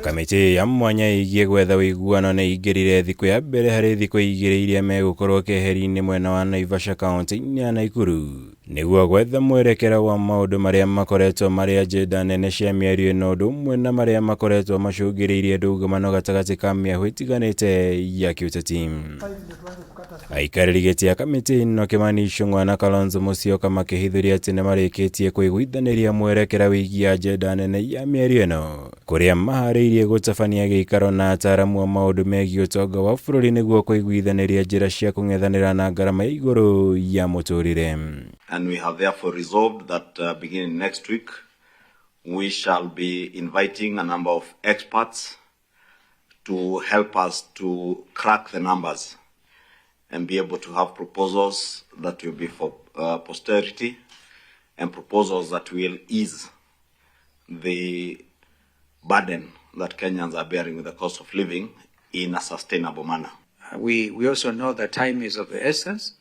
Kamiti ya mwanya igie gwetha WUIGUANO nĩ ingĩrire thikũ ya mbere harĩ thikũ igĩrĩ iria megũkorwo KEHERI-inĩ mwena wa NAIVASHA kaunti-inĩ ya NAKURU nĩguo gwetha mwerekera wa maũndũ marĩa makoretwo marĩ ajenda nene cia mĩario ĩno ũndũ ũmwe na marĩa makoretwo macũngĩrĩirie ndũgũmano gatagatĩ ka mĩahũ ĩtiganĩte ya kĩũteti. Aikarĩri gĩtĩ a kamĩtĩ ĩno Kimani Ichung'wa na Kalonzo Musyoka makĩhithũria atĩ nĩ marĩkĩtie kwĩguithanĩria mwerekera wĩgiĩ ajenda nene ya mĩario ĩno kũrĩa maharĩirie gũtabania Giikaro na ATARAMU a maũndũ megiĩ ũtonga wa bũrũri nĩguo kũiguithanĩria njĩra cia kũng'ethanĩra na ngarama ya igũrũ ya mũtũrĩre. And we have therefore resolved that beginning next week, we shall be inviting a number of experts to help us to crack the numbers and be able to have proposals that will be for posterity and proposals that will ease the burden that Kenyans are bearing with the cost of living in a sustainable manner. We also know that time is of the essence.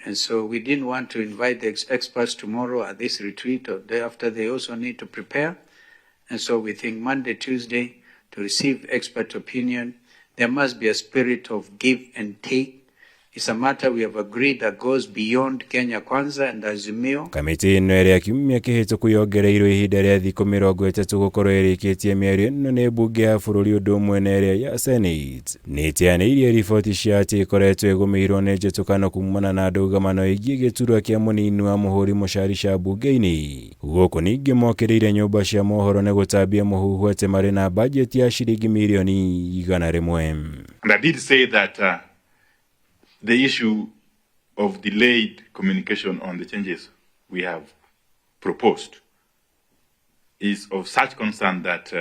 And so we didn't want to invite the experts tomorrow at this retreat or day after. They also need to prepare. And so we think Monday, Tuesday, to receive expert opinion, there must be a spirit of give and take. It's a matter we have agreed that goes beyond Kenya Kwanza and Azimio. Kamiti ĩno ĩrĩa kiumia kĩhĩtũku yongereirwo ihinda rĩa thikũ 30 gũkorwo ĩrĩkĩtie mĩario ĩno nĩ mbunge ya bũrũri ũndũ ũmwe na ĩrĩa ya Senate. Nĩĩteanĩirie riboti cia atĩ ĩkoretwo ĩgũmĩirwo nĩ njĩtũkano kumana na ndũgũmano ĩgiĩ gĩturwa kĩa mũnini wa mũhũri Mũchari mbunge-inĩ. Gũkũ ningĩ mokĩrĩire nyũmba cia mohoro nĩ gũtambia mũhuhu atĩ marĩ na bajeti ya ciringi mirioni 100. And I did say that the issue of delayed communication on the changes we have proposed is of such concern that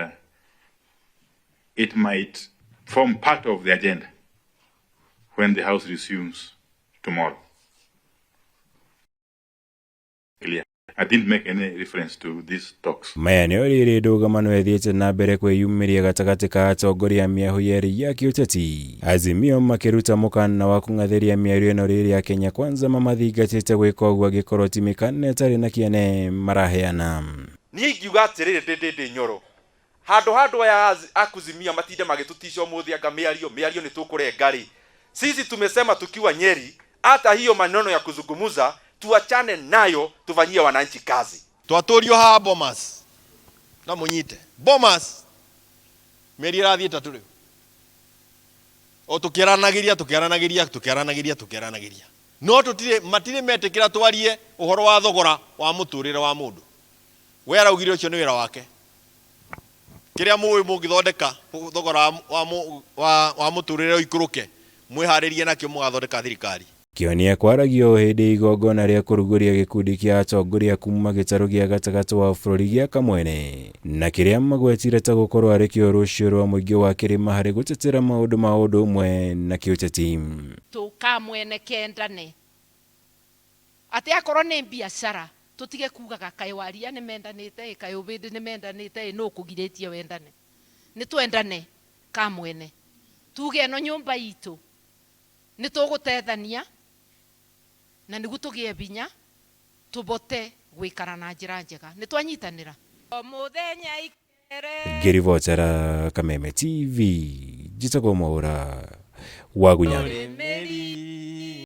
it might form part of the agenda when the House resumes tomorrow. I didn't make any reference to these talks. Maya nĩ orĩrĩ ndũgũmano ĩthiĩte na mbere kwĩyumĩria gatagatĩ ka atongoria mĩahũ yerĩ ya kĩũteti. Azimio makĩruta mũkana wa kũng'athĩria mĩario ĩno rĩrĩa Kenya Kwanza mamathingatĩte gwĩka ũguo angĩkorwo ti mĩkana ĩtarĩ na kĩene maraheana. Niĩ ingiuga atĩrĩrĩ ndĩ nyoro handũ aya akuzimia matinde magĩtũticia ũmũthĩ anga mĩario nĩ tũkũrenga rĩ. Sisi tumesema tukiwa Nyeri hata hiyo maneno ya kuzungumuza tuachane nayo, tufanyie wananchi kazi. Twatũrio ha Bomas na munyite Bomas meri irathie tatu rĩu o tukĩaranagĩria no matirĩ metĩkĩra twarie ũhoro wa thogora wa mũtũrĩre wa mũndũ. We araugire ũcio nĩ wĩra wake. Kĩrĩa mũĩ mũngĩthondeka thogora wa mũtũrĩre ũikũrũke mwĩharĩrie nakĩo mũgathondeka thirikari. Kĩonia kwaragio hĩndĩ igongona rĩa kũrugũria gĩkundi kĩa atongoria kuma gĩtarũ gĩa gatagatĩ wa bũrũri gĩa Kamwene na kĩrĩa magwetire ta gũkorwo arĩ kĩo rũciũ rwa mũingĩ wa kĩrĩma harĩ gũtetera maũndũ ma ũndũ ũmwe na kĩũteti. Kamwene kendane atĩ akorwo nĩ biacara tũtige kugaga kaĩ waria nĩ mendanĩte kaĩ ũbĩndĩ nĩ mendanĩte no kũgirĩtie wendane. Nĩ twendane Kamwene tuge no nyũmba itũ nĩ tũgũteithania na nĩguo tũgĩe binya tũbote gwĩkara na njĩra njega nĩ twanyitanĩra mũthenya ikere. Ngĩribotera Kameme TV njitagwo Mwaura wa Gunya.